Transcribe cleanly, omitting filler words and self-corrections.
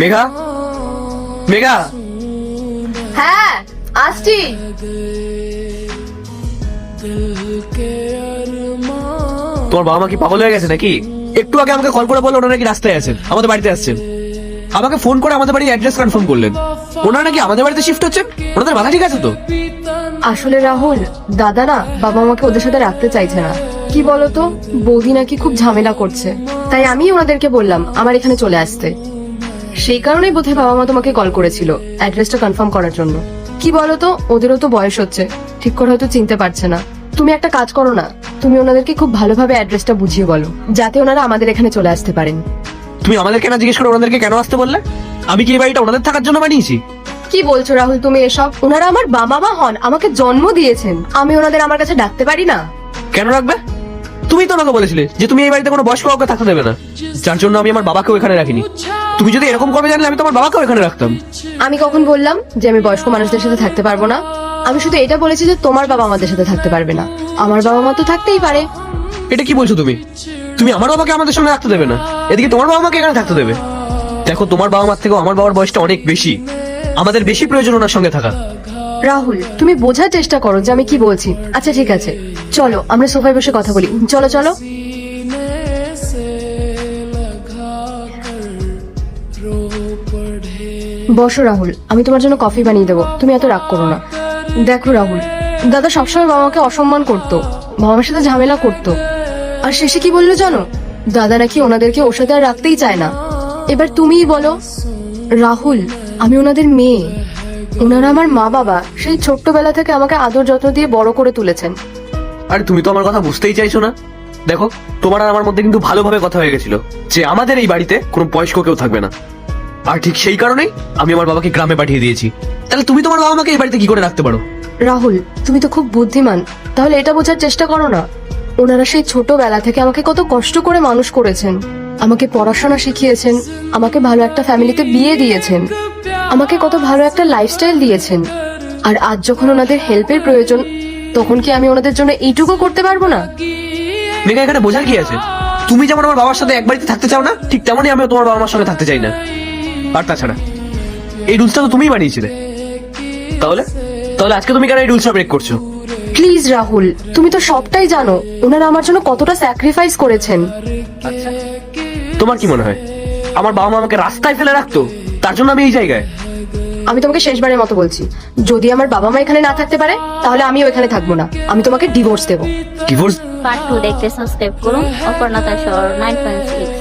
মেঘা, মেঘা, হ্যাঁ আসছি। তোমার বাবা মা কি পাগল হয়ে গেছে নাকি? একটু আগে আমাকে কল করে বললো ওনারা নাকি রাস্তায় আছেন, আমাদের বাড়িতে আসছেন। আমাকে ফোন করে আমাদের বাড়ির অ্যাড্রেস কনফার্ম করলেন। ওনারা নাকি আমাদের বাড়িতে শিফট হচ্ছেন। ওনাদের মাথা ঠিক আছে তো? আসলে রাহুল, দাদা না বাবা মাকে ওদের সাথে রাখতে চাইছে না। কি বলতো, বৌদি নাকি খুব ঝামেলা করছে, তাই আমি ওনাদেরকে বললাম আমার এখানে চলে আসতে। সেই কারণেই বোধহয় বাবা মা তোমাকে কল করেছিল অ্যাড্রেসটা কনফার্ম করার জন্য। কি বলতো, ওদেরও তো বয়স হচ্ছে, ঠিক করে হয়তো চিনতে পারছে না। তুমি একটা কাজ করো না, তুমি ওনাদেরকে খুব ভালোভাবে অ্যাড্রেসটা বুঝিয়ে বলো, যাতে ওনারা আমাদের এখানে চলে আসতে পারেন। তুমি আমাদের কেন জিজ্ঞেস করে ওনাদেরকে কেন আসতে বললে? আমি কি এই বাড়িটা ওনাদের থাকার জন্য বানিয়েছি? কি বলছো রাহুল তুমি এসব? ওনারা আমার বাবা মা হন, আমাকে জন্ম দিয়েছেন, আমি ওনাদের আমার কাছে ডাকতে পারি না? কেন রাখবে? তুমি তো আমাকে বলেছিলে যে তুমি এই বাড়িতে কোনো বয়স্ক কাউকে থাকতে দেবে না, যার জন্য আমি আমার বাবাকেও এখানে রাখিনি। তুমি যদি এরকম করবে জানলে আমি তো আমার বাবাকেও এখানে রাখতাম। আমি কখন বললাম যে আমি বয়স্ক মানুষদের সাথে থাকতে পারবো না? আমি শুধু এটা বলেছি যে তোমার বাবা আমাদের সাথে থাকতে পারবে না, আমার বাবা মা তো থাকতেই পারে। এটা কি বলছো তুমি? তুমি আমার বাবাকে আমাদের সঙ্গে রাখতে দেবে না, এদিকে তোমার বাবা মাকে এখানে থাকতে দেবে? দেখো, তোমার বাবা মার থেকেও আমার বাবার বয়সটা অনেক বেশি, আমাদের বেশি প্রয়োজন ওনার সঙ্গে থাকা। রাহুল, তুমি বোঝার চেষ্টা করো যে আমি কি বলছি। আচ্ছা ঠিক আছে, চলো আমরা সোফায় বসে কথা বলি। চলো চলো। বসো রাহুল, আমি তোমার জন্য কফি বানিয়ে দেবো, তুমি এত রাগ করো না। দেখো রাহুল, দাদা সবসময় বাবাকে অসম্মান করতো, বাবার সাথে ঝামেলা করতো, আর শেষে কি বললো জানো? দাদা নাকি ওনাদেরকে ওর সাথে আর রাখতেই চায় না। এবার তুমিই বলো। রাহুল, আমি ওনাদের মেয়ে, ওনারা আমার মা বাবা, সেই ছোট্টবেলা থেকে আমাকে আদর যত্ন দিয়ে বড় করে তুলেছেন। আরে তুমি তো আমার কথা বুঝতেই চাইছো না। দেখো, তোমার আর আমার মধ্যে কিন্তু ভালোভাবে কথা হয়ে গেছিল যে আমাদের এই বাড়িতে কোনো বয়স্ক কেউ থাকবে না, আর ঠিক সেই কারণেই আমি আমার বাবাকে গ্রামে পাঠিয়ে দিয়েছি। তাহলে তুমি তোমার বাবা মাকে এই বাড়িতে কি করে রাখতে পারো? রাহুল, তুমি তো খুব বুদ্ধিমান, তাহলে এটা বোঝার চেষ্টা করো না। ওনারা সেই ছোটবেলা থেকে আমাকে কত কষ্ট করে মানুষ করেছেন, আমাকে পড়াশোনা শিখিয়েছেন, আমাকে ভালো একটা ফ্যামিলিতে বিয়ে দিয়েছেন, আমাকে কত ভালো একটা লাইফস্টাইল দিয়েছেন। আর আজ যখন ওনাদের হেল্পের প্রয়োজন, তখন কি আমি ওনাদের জন্য এইটুকু করতে পারবো না? মেঘা, এখানে বোঝার কি আছে? তুমি যেমন আমার বাবার সাথে এক বাড়িতে থাকতে চাও না, ঠিক তেমনই আমিও তোমার বাবা মার সঙ্গে থাকতে চাই না। আর তাছাড়া এই রুলসটা তো তুমিই বানিয়েছিলে। তাহলে তাহলে আজকে তুমি কেন এই রুলসটা ব্রেক করছো? প্লিজ রাহুল, তুমি তো সবটাই জানো, ওনারা আমার জন্য কতটা স্যাক্রিফাইস করেছেন। আচ্ছা, তোমার কি মনে হয় আমার বাবা মা আমাকে রাস্তায় ফেলে রাখতো তার জন্য আমি এই জায়গায়? আমি তোমাকে শেষবারের মতো বলছি, যদি আমার বাবা মা এখানে না থাকতে পারে, তাহলে আমিও এখানে থাকবো না, আমি তোমাকে ডিভোর্স দেবো। ডিভোর্স? পার্ট 2 দেখতে সাবস্ক্রাইব করুন অপর্ণা শহর 9.6।